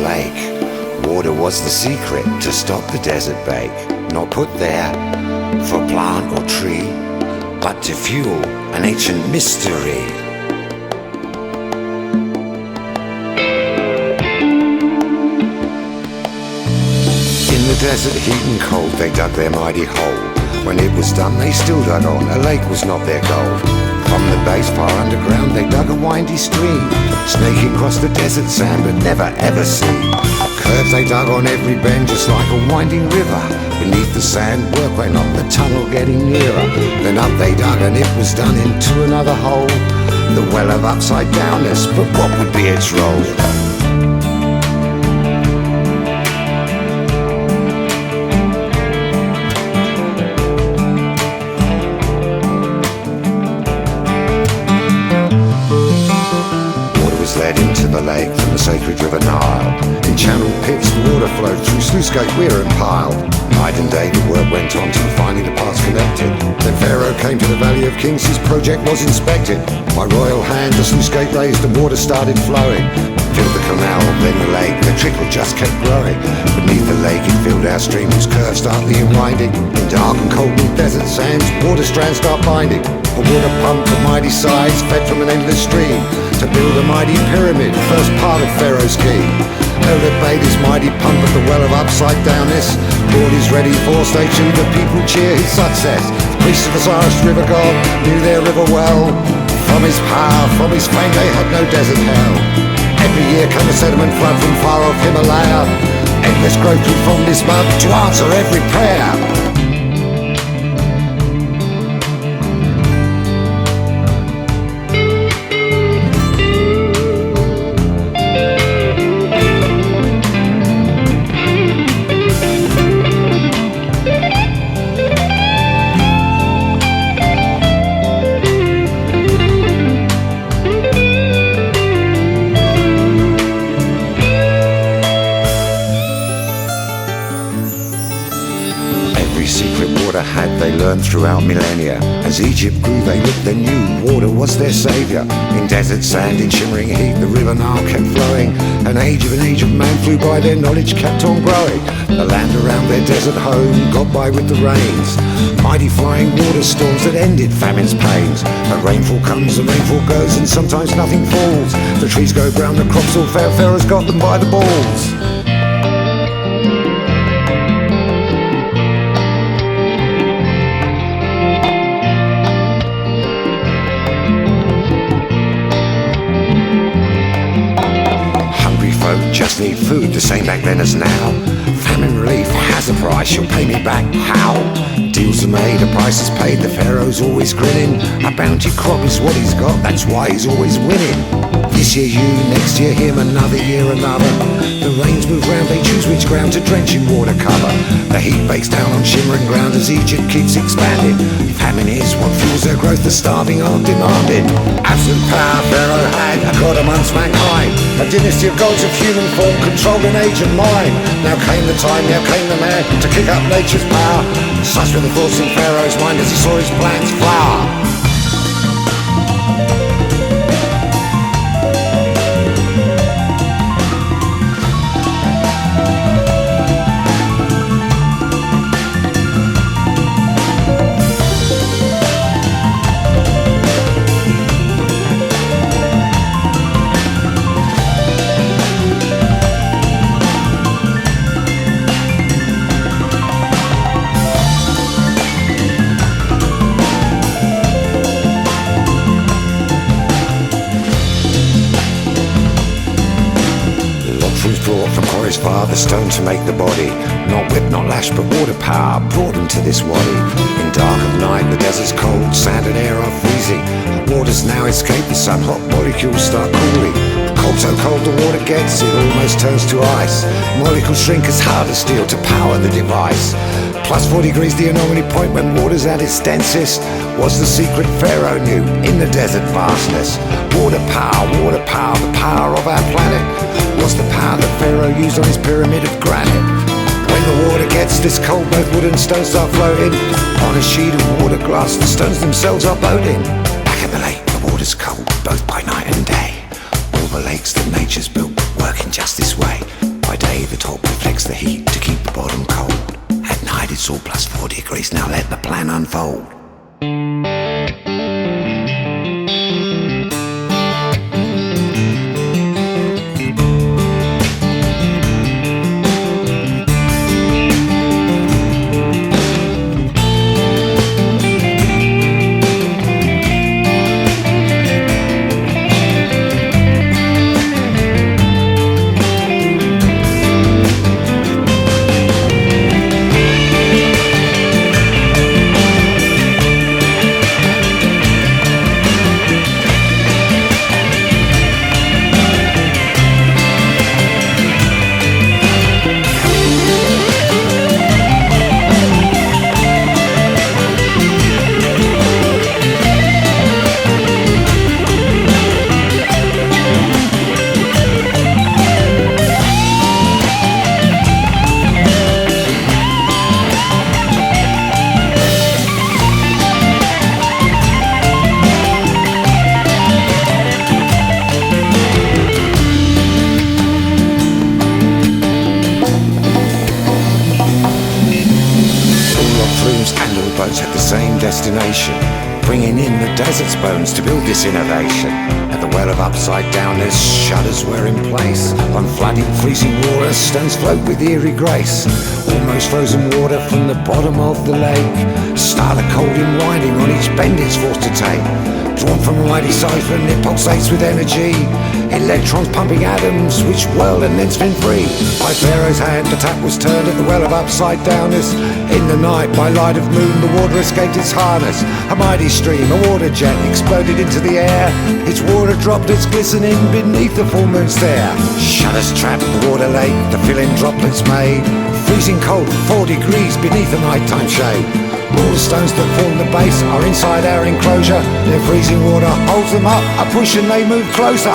lake. Water was the secret to stop the desert bake. Not put there for plant or tree, but to fuel an ancient mystery. In the desert, heat and cold, they dug their mighty hole. When it was done, they still dug on. A lake was not their goal. From the base far underground, they dug a windy stream, snaking across the desert sand, but never ever seen. Curves they dug on every bend, just like a winding river. Beneath the sand, work went on, the tunnel getting nearer. Then up they dug, and it was done into another hole. The well of upside downness, but what would be its role? Led into the lake from the sacred river Nile. In channel pits the water flowed through sluice gate weir and pile. Night and day the work went on till finally the parts connected. Then Pharaoh came to the Valley of Kings, his project was inspected. By royal hand the sluice gate raised and water started flowing. Filled the canal, then the lake, the trickle just kept growing. Beneath the lake it filled our stream whose curves startly and winding. In dark and cold and desert sands, water strands start binding. A water pump of mighty size fed from an endless stream to build a mighty pyramid, first part of Pharaoh's scheme. Elder bade his mighty pump at the well of upside downness. All is ready for stage 2, the people cheer his success. The priests of Osiris, river god, knew their river well. From his power, from his fame, they had no desert hell. Every year came a sediment flood from far off Himalaya. Endless growth grew from this mud to answer every prayer. Secret water had they learned throughout millennia. As Egypt grew they looked, they knew water was their saviour. In desert sand, in shimmering heat, the river Nile kept flowing. An age of man flew by, their knowledge kept on growing. The land around their desert home got by with the rains, mighty flying water storms that ended famine's pains. But rainfall comes and rainfall goes, and sometimes nothing falls. The trees go brown, the crops all fail, Pharaoh's got them by the balls. Just need food, the same back then as now. Famine relief has a price, you'll pay me back, how? Deals are made, a price is paid, the Pharaoh's always grinning. A bounty crop is what he's got, that's why he's always winning. This year you, next year him, another year another. The rains move round, they choose which ground to drench in water cover. The heat bakes down on shimmering ground as Egypt keeps expanding. Famine is what fuels their growth, the starving aren't demanding. Absolute power Pharaoh had, a god amongst mankind. A dynasty of gods of human form controlled an age of mind. Now came the time, now came the man to kick up nature's power. Such were the thoughts in Pharaoh's mind as he saw his plans flower. Brought from quarries far the stone to make the body. Not whip, not lash, but water power brought him to this wadi. In dark of night the desert's cold, sand and air are freezing. Waters now escape the sun, hot molecules start cooling. Cold so cold the water gets, it almost turns to ice. Molecules shrink as hard as steel to power the device. Plus 40 degrees, the anomaly point when water's at its densest, was the secret Pharaoh knew in the desert vastness. Water power, the power of our planet, was the power that Pharaoh used on his pyramid of granite. When the water gets this cold, both wood and stone start floating. On a sheet of water glass, the stones themselves are boating. Back at the lake, the water's cold, both by night and day. All the lakes that nature's built, working just this way. day the top reflects the heat to keep the bottom cold. At night it's all plus 4 degrees, now let the plan unfold. At the same destination, bringing in the desert's bones to build this innovation. At the well of upside downness, shutters were in place. On flooding, freezing water, stones float with eerie grace. Almost frozen water from the bottom of the lake. Starter cold and winding on each bend it's forced to take. Drawn from a mighty siphon, it pulsates with energy. Electrons pumping atoms, which whirl and then spin free. By Pharaoh's hand, the tap was turned at the well of upside downness. In the night, by light of moon, the water escaped its harness. A mighty stream, a water jet, exploded into the air. Its water droplets glistening beneath the full moon stare. Shutters trapped the water lake, the filling droplets made. Freezing cold, 4 degrees beneath the nighttime shade. All the stones that form the base are inside our enclosure. Their freezing water holds them up, a push and they move closer.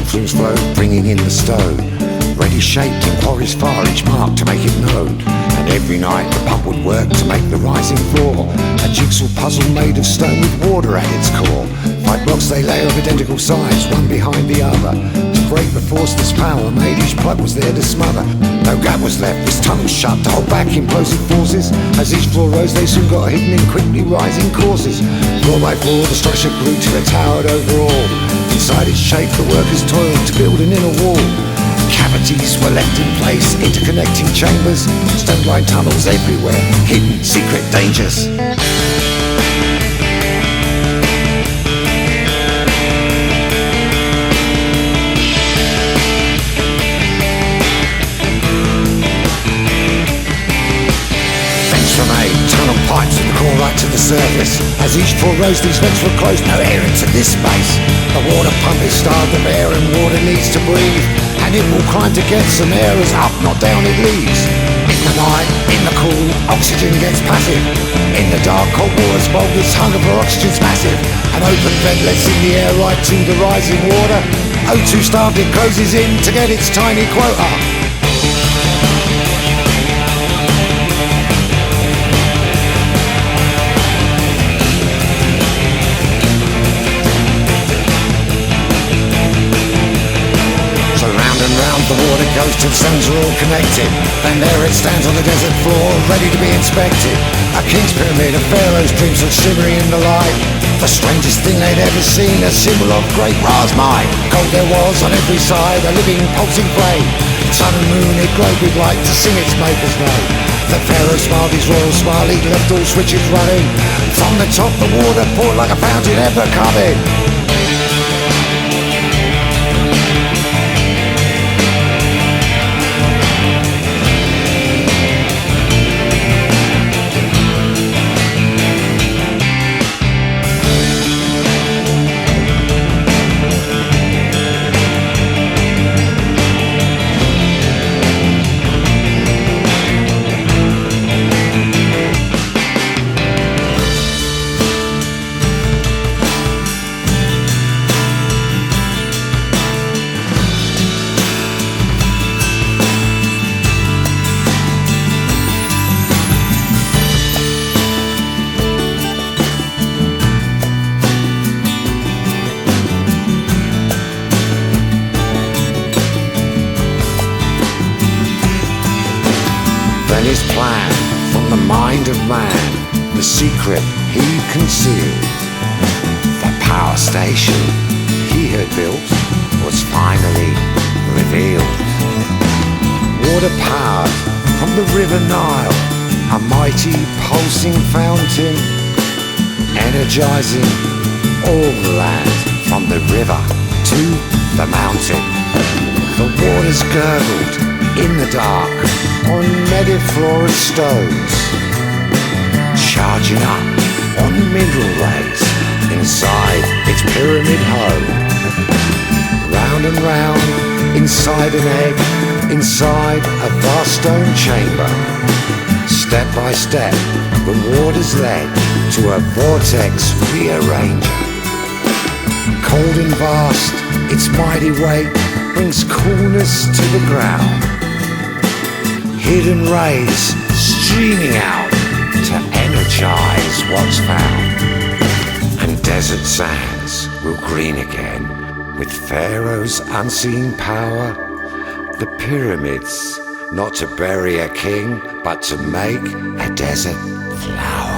Flumes flow, bringing in the stone, ready shaped in quarries far each mark to make it known. And every night the pump would work to make the rising floor a jigsaw puzzle made of stone with water at its core. 5 blocks they lay of identical size, one behind the other. To break the force this power made, each plug was there to smother. No gap was left, this tunnel shut to hold back implosive forces. As each floor rose they soon got hidden in quickly rising courses. Floor by floor the structure grew till it towered over all. Inside its shape the workers toiled to build an inner wall. Cavities were left in place, interconnecting chambers. Stone-lined tunnels everywhere, hidden secret dangers. Tunnel pipes from the core right to the surface. As each floor rose these vents were closed, no air into this space. The water pump is starved of air and water needs to breathe. And it will climb to get some air as up, not down it leaves. In the night, in the cool, oxygen gets passive. In the dark, cold water's bold, its hunger for oxygen's massive. An open vent lets in the air right to the rising water. O2 starved, it closes in to get its tiny quota. The water goes till the stones are all connected. And there it stands on the desert floor, ready to be inspected. A king's pyramid of Pharaoh's dreams was shimmering in the light. The strangest thing they'd ever seen, a symbol of great Ra's might. Gold there was on every side, a living pulsing flame. Sun and moon it glowed with light to sing its maker's name. The Pharaoh smiled his royal smile, he'd left all switches running. From the top the water poured like a fountain ever coming. plan from the mind of man, the secret he concealed. The power station he had built was finally revealed. Water powered from the river Nile, a mighty pulsing fountain, energizing all the land from the river to the mountain. The waters gurgled in the dark on Mediflora stones, charging up on mineral rays inside its pyramid home. Round and round, inside an egg, inside a vast stone chamber. Step by step, the waters led to a vortex rearranger. Cold and vast, its mighty weight brings coolness to the ground. Hidden rays streaming out to energize what's found. And desert sands will green again with Pharaoh's unseen power. The pyramids, not to bury a king, but to make a desert flower.